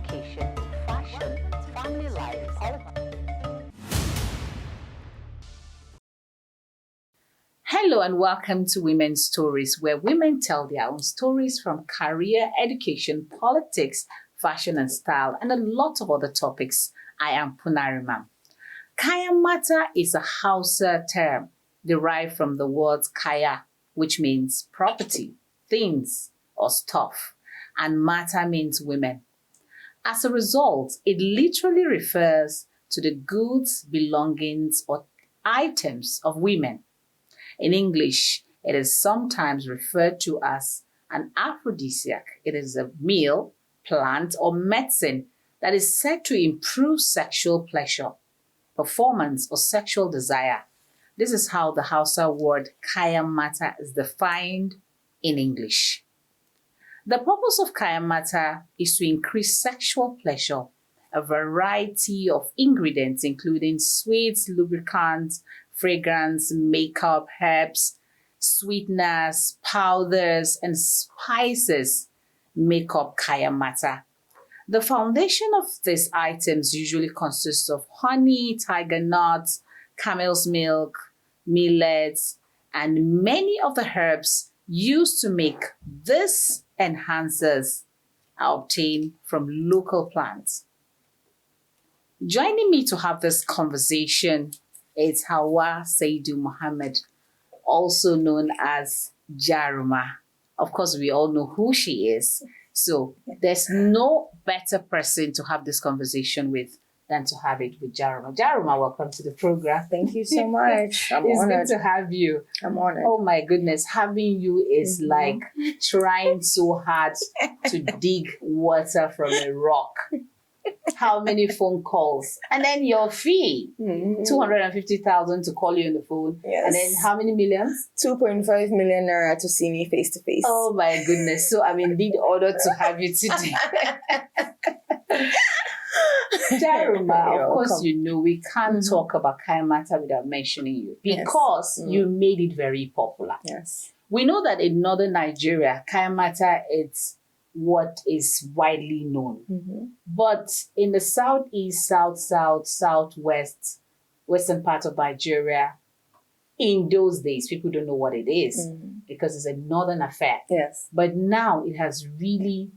education, fashion, family life, politics. Hello and welcome to Women's Stories, where women tell their own stories from career, education, politics, fashion and style, and a lot of other topics. I am Punarima. Kayan Mata is a Hausa term derived from the word kaya, which means property, things, or stuff, and mata means women. As a result, it literally refers to the goods, belongings, or items of women. In English, it is sometimes referred to as an aphrodisiac. It is a meal, plant, or medicine that is said to improve sexual pleasure, performance, or sexual desire. This is how the Hausa word kaya mata is defined in English. The purpose of kaya mata is to increase sexual pleasure. A variety of ingredients, including sweets, lubricants, fragrance, makeup, herbs, sweeteners, powders, and spices make up kaya mata. The foundation of these items usually consists of honey, tiger nuts, camel's milk, millets, and many of the herbs used to make these enhancers are obtained from local plants. Joining me to have this conversation is Hawa Saidu Mohammed, also known as Jaruma. Of course, we all know who she is. So there's no better person to have this conversation with than to have it with Jaruma. Jaruma, welcome to the program. Thank you so much. I'm It's honored. good to have you. I'm honored. Oh my goodness, having you is like trying so hard to dig water from a rock. How many phone calls? And then your fee, 250,000 to call you on the phone. Yes. And then how many millions? 2.5 million naira to see me face to face. Oh my goodness. So I'm indeed honored to have you today. Jaruma, You're of course, welcome. you know we can't talk about Kaya Mata without mentioning you because you made it very popular. Yes. We know that in northern Nigeria, Kaya Mata is what is widely known. But in the southeast, southwest, western part of Nigeria, in those days, people don't know what it is because it's a northern affair. Yes. But now it has really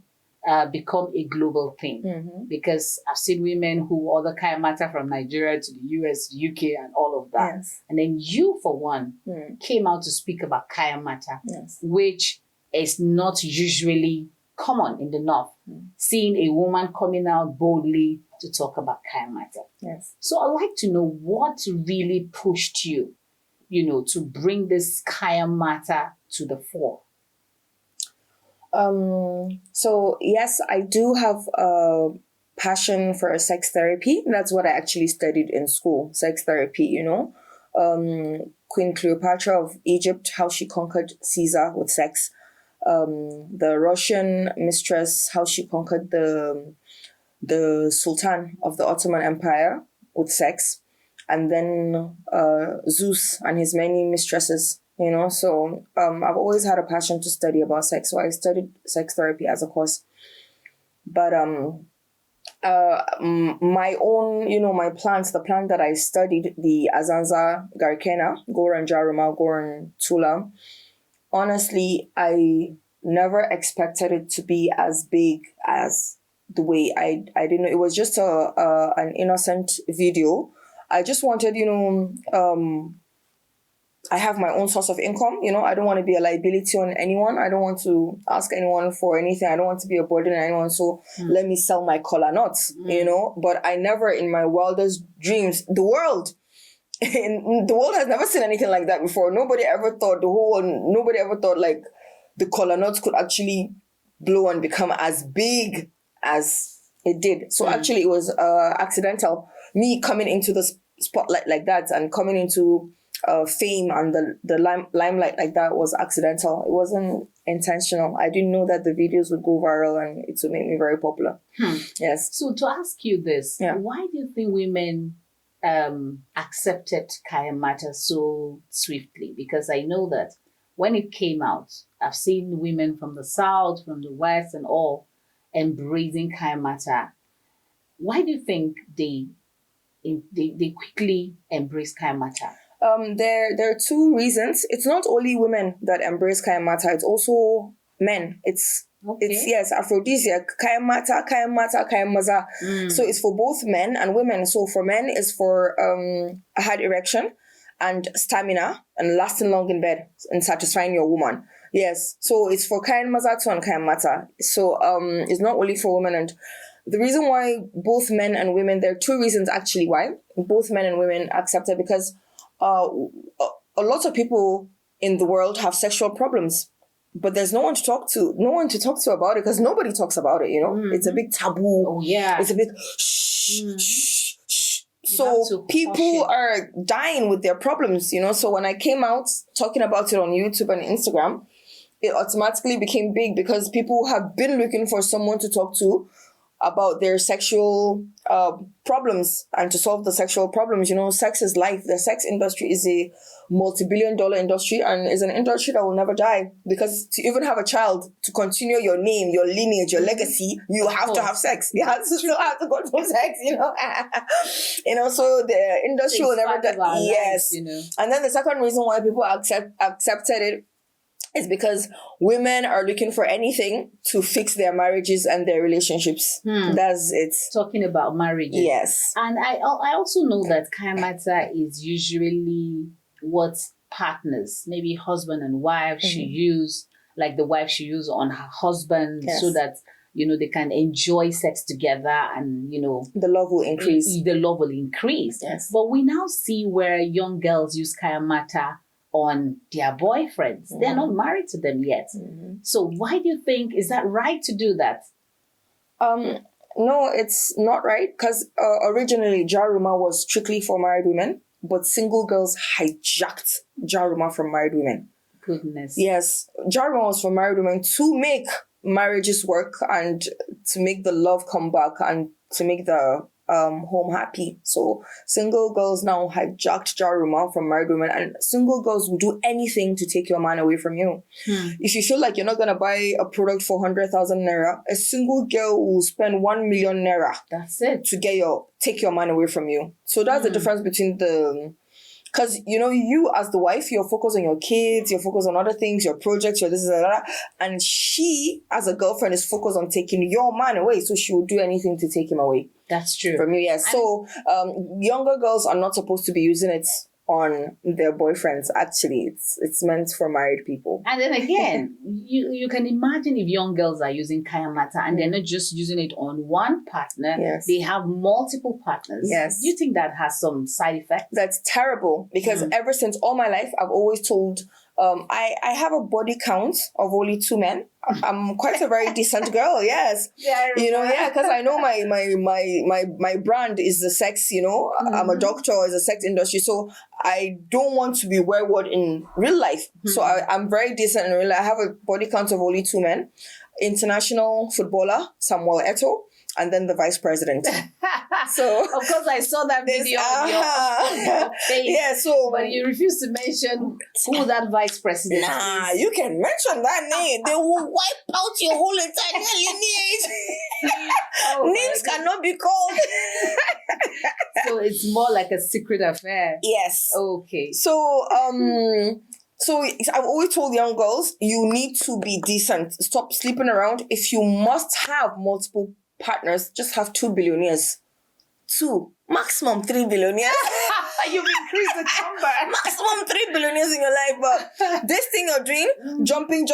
become a global thing because I've seen women who order Kaya Mata from Nigeria to the US, UK, and all of that. Yes. And then you, for one, came out to speak about Kaya Mata, Yes. which is not usually common in the north. Seeing a woman coming out boldly to talk about Kaya Mata. Yes. So I'd like to know what really pushed you, to bring this Kaya Mata to the fore. So yes, I do have a passion for sex therapy. That's what I actually studied in school, sex therapy, Queen Cleopatra of Egypt, how she conquered Caesar with sex. The Russian mistress, how she conquered the Sultan of the Ottoman Empire with sex. And then Zeus and his many mistresses, So I've always had a passion to study about sex. So I studied sex therapy as a course. But my own, my plants, the plant that I studied, the Azanza garikena, Goran Jaruma, Goran Tula, honestly, I never expected it to be as big as the way I didn't know. It was just an innocent video. I just wanted, I have my own source of income. I don't want to be a liability on anyone. I don't want to ask anyone for anything. I don't want to be a burden on anyone. So let me sell my kola nuts, But I never in my wildest dreams, the world has never seen anything like that before. Nobody ever thought like the kola nuts could actually blow and become as big as it did. So actually it was accidental. Me coming into the spotlight like that and coming into fame and the limelight like that was accidental. It wasn't intentional. I didn't know that the videos would go viral and it would make me very popular. Yes. So to ask you this, why do you think women accepted Kaya Mata so swiftly? Because I know that when it came out, I've seen women from the south, from the west and all embracing Kaya Mata why do you think they quickly embrace Kayan Mata? There are two reasons. It's not only women that embrace Kayan Mata, it's also men. It's yes, aphrodisiac, Kayan Mata, Kayan Mata, Kayan Maza. So it's for both men and women. So for men, it's for a hard erection and stamina and lasting long in bed and satisfying your woman. Yes. So it's for Kayan Maza too and Kayan Mata. So it's not only for women. And the reason why both men and women, there are two reasons actually why both men and women accept it, because a lot of people in the world have sexual problems, but there's no one to talk to about it, because nobody talks about it, It's a big taboo. Oh, yeah. It's a big shh. So people are dying with their problems, So when I came out talking about it on YouTube and Instagram, it automatically became big, because people have been looking for someone to talk to about their sexual problems and to solve the sexual problems. Sex is life. The sex industry is a multi-billion-dollar industry and is an industry that will never die, because to even have a child, to continue your name, your lineage, your legacy, you have to have sex. You still have to go through sex, so the industry will never die. Yes. And then the second reason why people accepted it is because women are looking for anything to fix their marriages and their relationships. That's it. Talking about marriages. Yes. And I also know that Kayan Mata is usually what partners, maybe husband and wife, should use, like the wife should use on her husband, so that, they can enjoy sex together and, the love will increase. The love will increase. Yes. But we now see where young girls use Kayan Mata on their boyfriends. They're not married to them yet. So why do you think, is that right to do that? No, it's not right, because originally Jaruma was strictly for married women, but single girls hijacked Jaruma from married women. Goodness. Yes, Jaruma was for married women to make marriages work and to make the love come back and to make the home happy. So single girls now hijacked Jaruma from married women, and single girls will do anything to take your man away from you. If you feel like you're not going to buy a product for 100,000 naira, a single girl will spend 1 million naira. That's it. To take your man away from you. So that's the difference between because, you as the wife, you're focused on your kids, you're focused on other things, your projects, your this, that, and she, as a girlfriend, is focused on taking your man away. So she will do anything to take him away. That's true. From you, yes. So younger girls are not supposed to be using it on their boyfriends. Actually, it's meant for married people. And then again, you can imagine if young girls are using Kayan Mata and they're not just using it on one partner, they have multiple partners. Yes. Do you think that has some side effects? That's terrible, because ever since all my life, I've always told, I have a body count of only 2 men. I'm quite a very decent girl, yes. Because I know my brand is the sex, I'm a doctor, is a sex industry, so I don't want to be wayward in real life. So I'm very decent in real life. I have a body count of only 2 men. International footballer Samuel Eto'o, and then the vice president. So of course I saw that video on your face. Yeah, so but you refuse to mention who that vice president is. You can mention that name. They will wipe out your whole entire lineage. Names cannot be called. So it's more like a secret affair. Yes. Okay. So So I've always told young girls, you need to be decent. Stop sleeping around. If you must have multiple partners, just have 2 billionaires. 2, maximum 3 billionaires. You've increased the number. Maximum 3 billionaires in your life. But this thing you're doing, jumping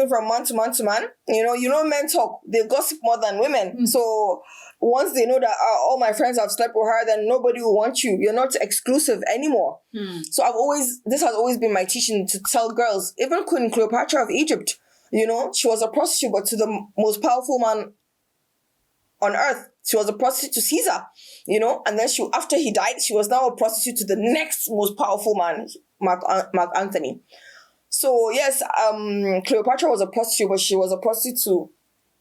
from man to man to man, men talk. They gossip more than women. So once they know that all my friends have slept with her, then nobody will want you. You're not exclusive anymore. So this has always been my teaching, to tell girls, even Queen Cleopatra of Egypt, she was a prostitute, but to the most powerful man on earth. She was a prostitute to Caesar, and then after he died, she was now a prostitute to the next most powerful man, Mark Antony. So yes, Cleopatra was a prostitute, but she was a prostitute to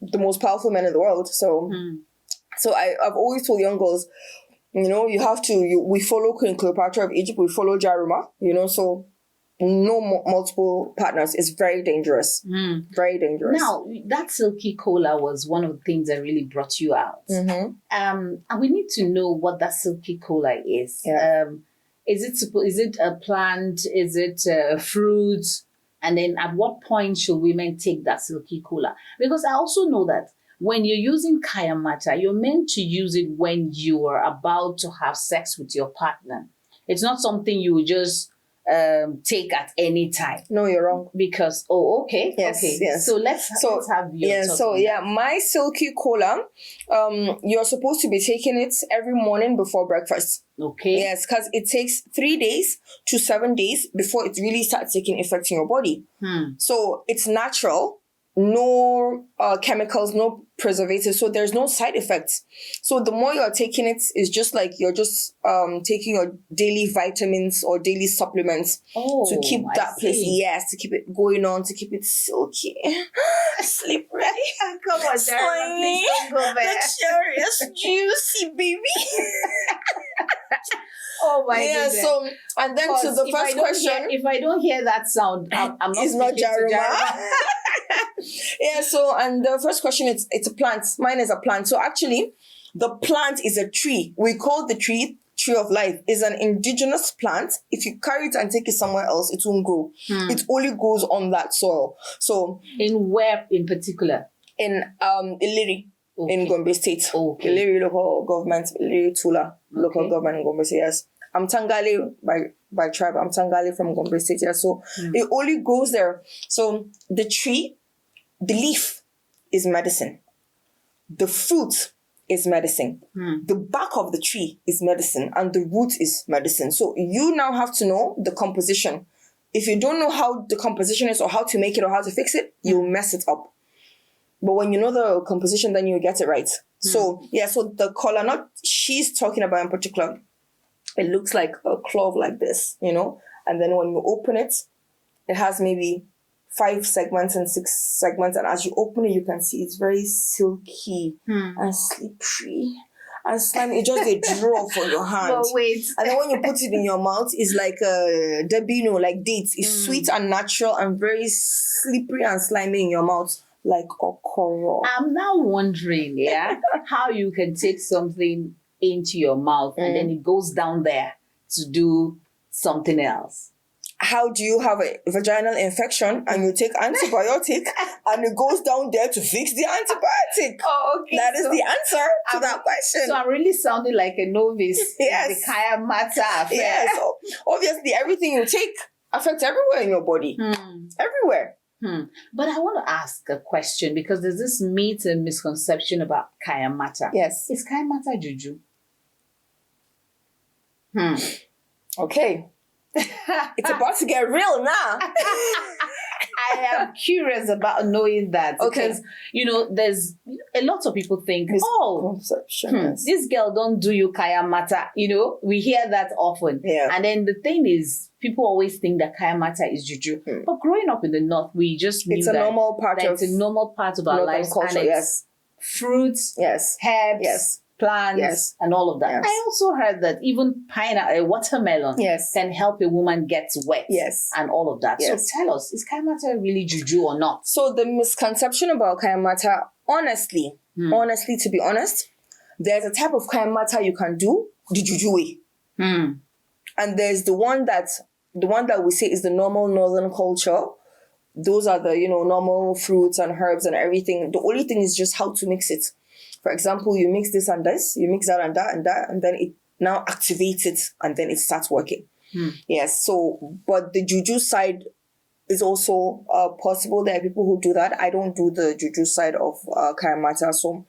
the most powerful men in the world. So, so I've always told young girls, you have to, we follow Queen Cleopatra of Egypt, we follow Jaruma, so no multiple partners is very dangerous. Very dangerous. Now, that silky cola was one of the things that really brought you out. And we need to know what that silky cola is. Yeah. Is it a plant? Is it a fruit? And then at what point should women take that silky cola? Because I also know that when you're using Kayan Mata, you're meant to use it when you are about to have sex with your partner. It's not something you just take at any time. No, you're wrong. Because okay. Yes. So let's have your thoughts on that. My silky cola, you're supposed to be taking it every morning before breakfast. Okay. Yes, because it takes 3 days to 7 days before it really starts taking effect in your body. So it's natural. No chemicals, no preservatives, so there's no side effects. So the more you're taking it, it's just like you're just taking your daily vitamins or daily supplements to keep that place, to keep it going on, to keep it silky, slippery, come on, slimy, don't go there. luxurious, juicy, baby. Oh my goodness. So and then to the first question, if I don't hear that sound, I'm not. It's not Jaruma. So and the first question it's a plant. Mine is a plant. So actually, the plant is a tree. We call the tree of life. Is an indigenous plant. If you carry it and take it somewhere else, it won't grow. It only grows on that soil. So in where in particular? In Iliri. Okay. In Gombe State. Okay. Iliri local government, Iliri Tula local government in Gombe State, yes. I'm Tangali by tribe. I'm Tangali from Gombe State, yes. So it only grows there. So the tree, the leaf is medicine. The fruit is medicine. The bark of the tree is medicine and the root is medicine. So you now have to know the composition. If you don't know how the composition is or how to make it or how to fix it, you'll mess it up. But when you know the composition, then you get it right. So, so the kola nut she's talking about in particular, it looks like a clove like this, and then when you open it, it has maybe 5 segments and 6 segments. And as you open it, you can see it's very silky and slippery and slimy. It's just a draw for your hand. But wait. And then when you put it in your mouth, it's like a dabino, like dates. It's sweet and natural and very slippery and slimy in your mouth. Like okoro. I'm now wondering, how you can take something into your mouth and then it goes down there to do something else. How do you have a vaginal infection and you take antibiotic and it goes down there to fix the antibiotic? Oh, okay. That is the answer to that question. So I'm really sounding like a novice in the Kayan Mata affair. Yes. So obviously, everything you take affects everywhere in your body. Everywhere. But I want to ask a question because there's this myth and misconception about Kayan Mata. Yes. Is Kayan Mata juju? Okay. It's about to get real now. I am curious about knowing that because, there's a lot of people think, this girl don't do you Kayan Mata. We hear that often. Yeah. And then the thing is, people always think that Kayan Mata is juju. But growing up in the North, we just knew it's a normal part of it's a normal part of our lives. Culture, and it's fruits, herbs, plants, and all of that. Yes. I also heard that even watermelon can help a woman get wet and all of that. Yes. So tell us, is Kayan Mata really juju or not? So the misconception about Kayan Mata, honestly, to be honest, there's a type of Kayan Mata you can do the juju way. And there's the one that we say is the normal northern culture. Those are the, normal fruits and herbs and everything. The only thing is just how to mix it. For example, you mix this and this, you mix that and that and that, and then it now activates it and then it starts working. Yes, so, but the juju side is also possible. There are people who do that. I don't do the juju side of Kayan Mata. So,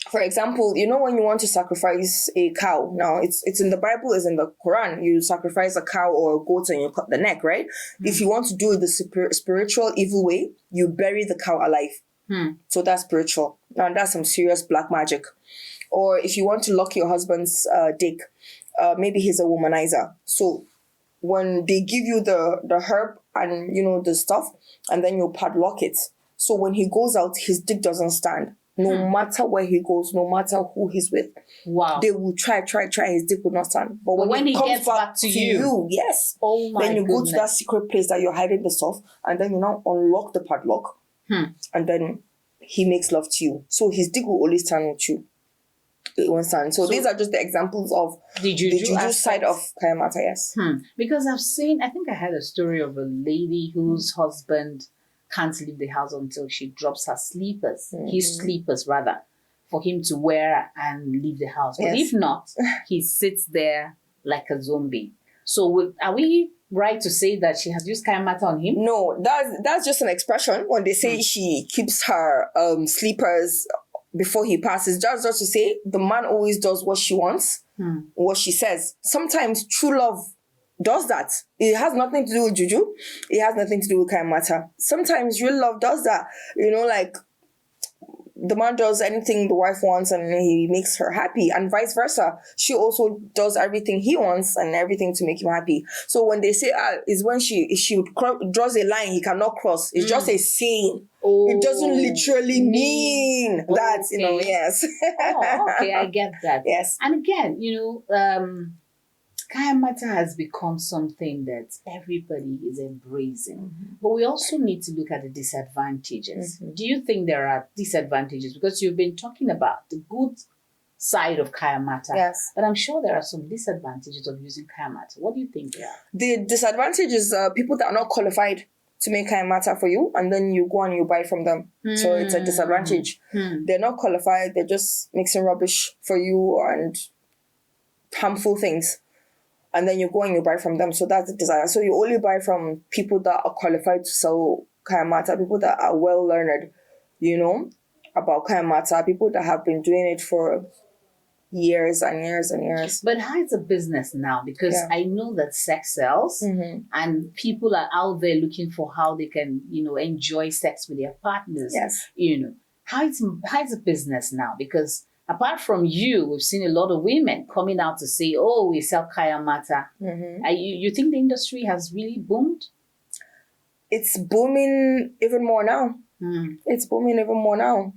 for example, when you want to sacrifice a cow, now it's in the Bible, it's in the Quran, you sacrifice a cow or a goat and you cut the neck, right? If you want to do it the spiritual evil way, you bury the cow alive. So that's spiritual. Now that's some serious black magic. Or if you want to lock your husband's dick, maybe he's a womanizer. So when they give you the herb and the stuff, and then you padlock it. So when he goes out, his dick doesn't stand. No matter where he goes, no matter who he's with. Wow. They will try, his dick will not stand. But when he comes gets back to you, yes. Oh my Then you goodness. go to that secret place that you're hiding the stuff, and then you now unlock the padlock. And then he makes love to you. So his dick will always stand with you. It won't stand. So these are just the examples of the juju side of Kayan Mata, yes. Because I think I had a story of a lady whose husband can't leave the house until she drops her sleepers, his sleepers rather, for him to wear and leave the house. But if not, he sits there like a zombie. So are we right to say that she has used Kayan Mata on him? No, that's just an expression. When they say she keeps her sleepers before he passes, just to say the man always does what she wants, what she says. Sometimes true love does that. It has nothing to do with juju. It has nothing to do with Kayan Mata. Sometimes real love does that. Like the man does anything the wife wants and he makes her happy, and vice versa. She also does everything he wants and everything to make him happy. So when they say is when she draws a line he cannot cross, it's just a saying. It doesn't literally mean that, yes. Okay, I get that. Yes. And again, Kayan Mata has become something that everybody is embracing. But we also need to look at the disadvantages. Do you think there are disadvantages? Because you've been talking about the good side of Kayan Mata. Yes. But I'm sure there are some disadvantages of using Kayan Mata. What do you think there are? The disadvantage is people that are not qualified to make Kayan Mata for you, and then you go and you buy from them. So it's a disadvantage. They're not qualified. They're just mixing rubbish for you and harmful things. And then you go and you buy from them. So that's the desire. So you only buy from people that are qualified to sell Kayan Mata, people that are well learned, about Kayan Mata, people that have been doing it for years and years and years. But how is a business now? Because I know that sex sells and people are out there looking for how they can, enjoy sex with their partners. Yes. How is a business now? Because apart from you, we've seen a lot of women coming out to say, oh, we sell Kayan Mata. You think the industry has really boomed? It's booming even more now. It's booming even more now.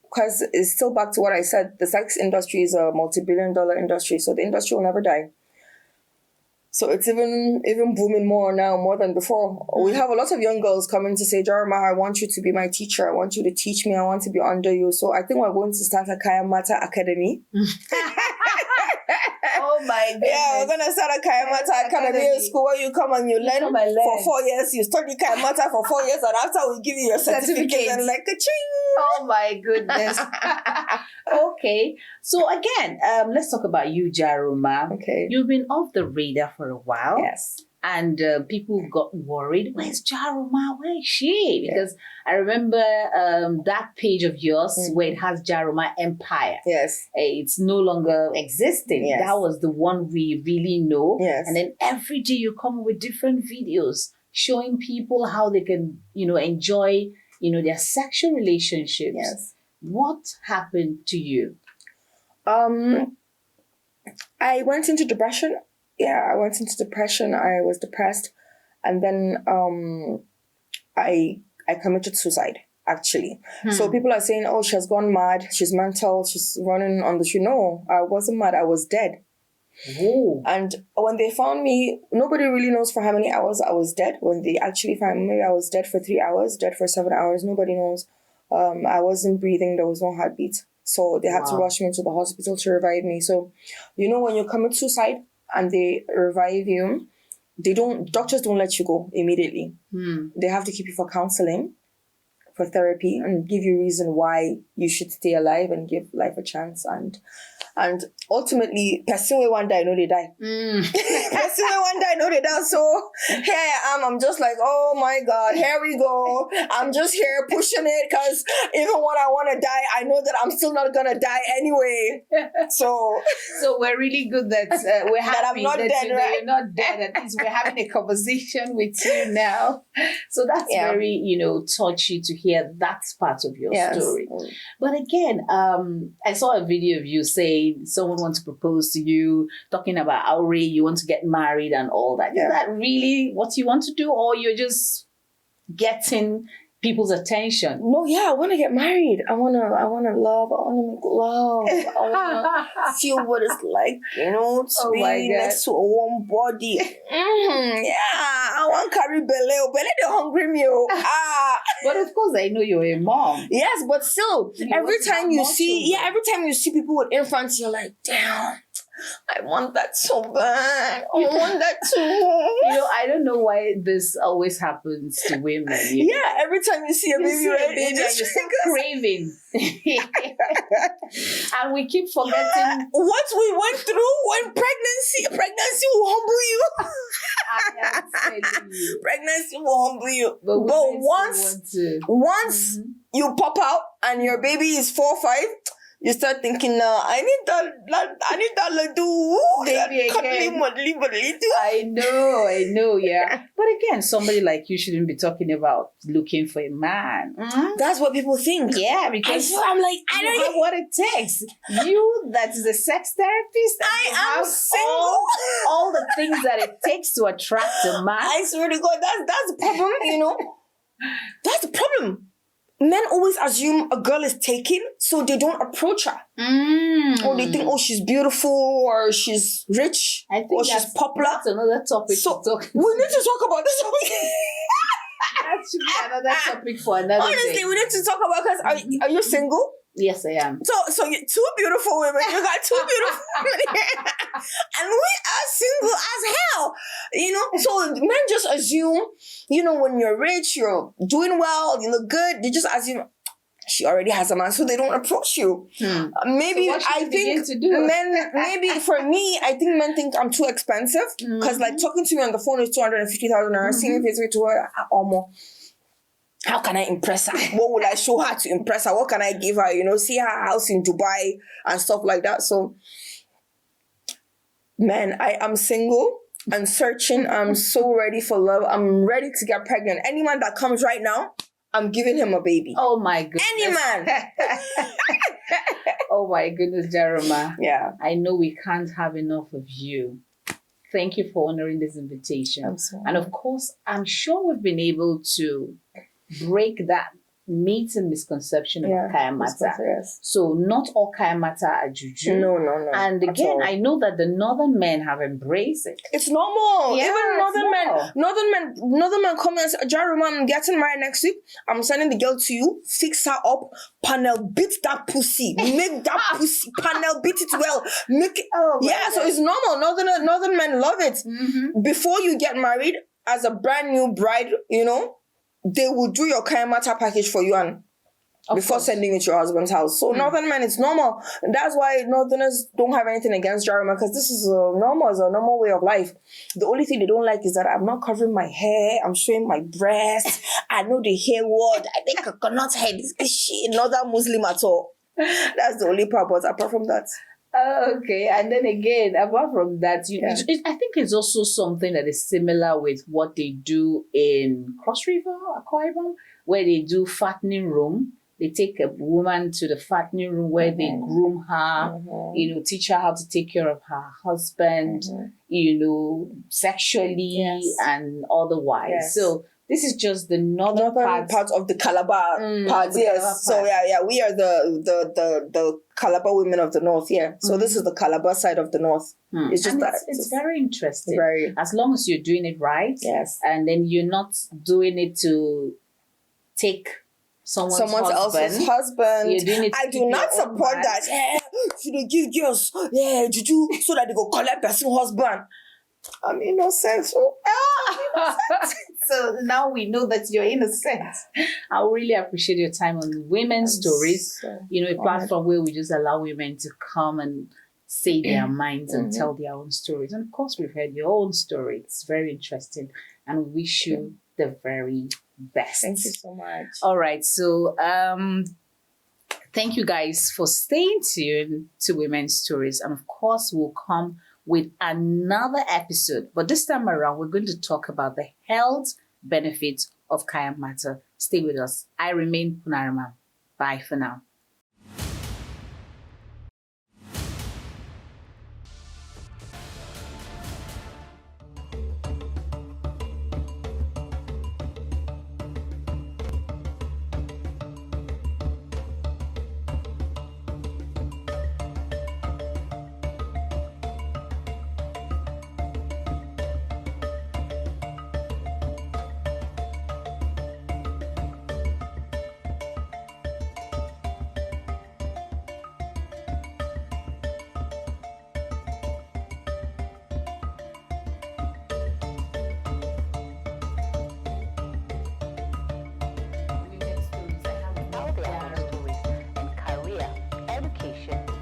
Because it's still back to what I said. The sex industry is a multi-billion-dollar industry. So the industry will never die. So it's even booming more now, more than before. We have a lot of young girls coming to say, Jarma, I want you to be my teacher. I want you to teach me. I want to be under you. So I think we're going to start a Kayan Mata Academy. Oh my goodness. Yeah, we're going to start a Kayan Mata Academy in school where you come and you learn for 4 years. You study Kayan Mata for 4 years, and after we give you your certificate and like a ching. Oh my goodness. Okay. So again, let's talk about you, Jaruma. Okay. You've been off the radar for a while. Yes. And people got worried. Where's Jaruma? Where is she? Because I remember that page of yours where it has Jaruma Empire. Yes. It's no longer existing. Yes. That was the one we really know. Yes. And then every day you come with different videos showing people how they can, enjoy, their sexual relationships. Yes. What happened to you? I went into depression. Yeah, I went into depression. I was depressed. And then I committed suicide, actually. So people are saying, oh, she has gone mad. She's mental. She's running on the street. No, I wasn't mad. I was dead. Ooh. And when they found me, nobody really knows for how many hours I was dead. When they actually found me, maybe I was dead for 3 hours, dead for 7 hours. Nobody knows. I wasn't breathing. There was no heartbeat. So they had to rush me to the hospital to revive me. So, when you commit suicide and they revive you, doctors don't let you go immediately. They have to keep you for counseling, for therapy, and give you reason why you should stay alive and give life a chance. And ultimately, person wey one die, no they die. Person wey one die, no they die. So here I am. I'm just like, oh my God, here we go. I'm just here pushing it because even when I want to die, I know that I'm still not gonna die anyway. So we're really good that we're happy that I'm not dead, right? You're not dead. At least we're having a conversation with you now. So that's very, touchy to hear that part of your story. But again, I saw a video of you saying someone wants to propose to you, talking about Aure, you want to get married and all that. Is that really what you want to do, or you're just getting people's attention. No, yeah, I want to get married. I wanna love. I wanna make love. I wanna feel what it's like, to be next to a warm body. Yeah, I want carry belly. Belly the hungry meal. But of course, I know you're a mom. Yes, but still, every time you see people with infants, you're like, damn. I want that so bad. I want that too. I don't know why this always happens to women. Yeah, every time you see a baby, you start craving. And we keep forgetting what we went through when pregnancy will humble you. I am telling you. Pregnancy will humble you. But once you pop out and your baby is 4 or 5, you start thinking, I need that ladoo. Baby again. I know, yeah. But again, somebody like you shouldn't be talking about looking for a man. That's what people think. Yeah, because I'm like, I don't know what it takes. You, that is a sex therapist. I am single. All the things that it takes to attract a man. I swear to God, that's the problem, That's the problem. Men always assume a girl is taken, so they don't approach her. Or they think, she's beautiful, or she's rich, or she's popular. That's another topic so to talk we need to talk about this topic. That should be another topic for another Honestly, day. we need to talk about, because are you single? Yes, I am. So you 2 beautiful women. You got 2 beautiful women. And we are single as hell. So men just assume, when you're rich, you're doing well, you look good, they just assume she already has a man, so they don't approach you. Maybe so I think men, maybe for me, I think men think I'm too expensive, because like talking to me on the phone is 250,000 naira, seeing me face to her, almost. How can I impress her? What will I show her to impress her? What can I give her? See her house in Dubai and stuff like that. So, man, I am single. I'm searching. I'm so ready for love. I'm ready to get pregnant. Any man that comes right now, I'm giving him a baby. Oh my goodness. Any man. Oh my goodness, Jeremiah. Yeah. I know we can't have enough of you. Thank you for honoring this invitation. I'm sorry. And of course, I'm sure we've been able to break that myth and misconception about Kayan matter. Yes. So not all Kayan matter are juju. No. And again, I know that the northern men have embraced it. It's normal. Yeah, Even northern men come and say, Jeremy, I'm getting married next week. I'm sending the girl to you. Fix her up. Panel beat that pussy. Make that pussy. Panel beat it well. Make it. So it's normal. Northern men love it. Before you get married, as a brand new bride, they will do your Kayan matter package for you and before sending you to your husband's house. So northern men, it's normal. That's why northerners don't have anything against Jeremiah, because this is a normal way of life. The only thing they don't like is that I'm not covering my hair. I'm showing my breast. I know the hair word. I think coconut head is she another Muslim at all. That's the only part. But apart from that. Okay, and then again, apart from that, I think it's also something that is similar with what they do in Cross River, Akwa Ibom, where they do fattening room. They take a woman to the fattening room where they groom her, teach her how to take care of her husband, sexually and otherwise. Yes. So this is just the northern part of the Calabar part. Yes. So we are the Calabar women of the north. Yeah. So this is the Calabar side of the north. It's just that it's very interesting. Very. As long as you're doing it right. Yes. And then you're not doing it to take someone else's husband. You're doing it to I do not support that. Should they give girls juju so that they go collect person's husband? I'm innocent. So now we know that you're innocent. I really appreciate your time on Women's Stories. A platform where we just allow women to come and say their minds and tell their own stories. And of course, we've heard your own story. It's very interesting. And we wish you the very best. Thank you so much. All right. So thank you guys for staying tuned to Women's Stories. And of course, we'll come with another episode. But this time around, we're going to talk about the health benefits of Kayan matter. Stay with us. I remain Punarima. Bye for now. education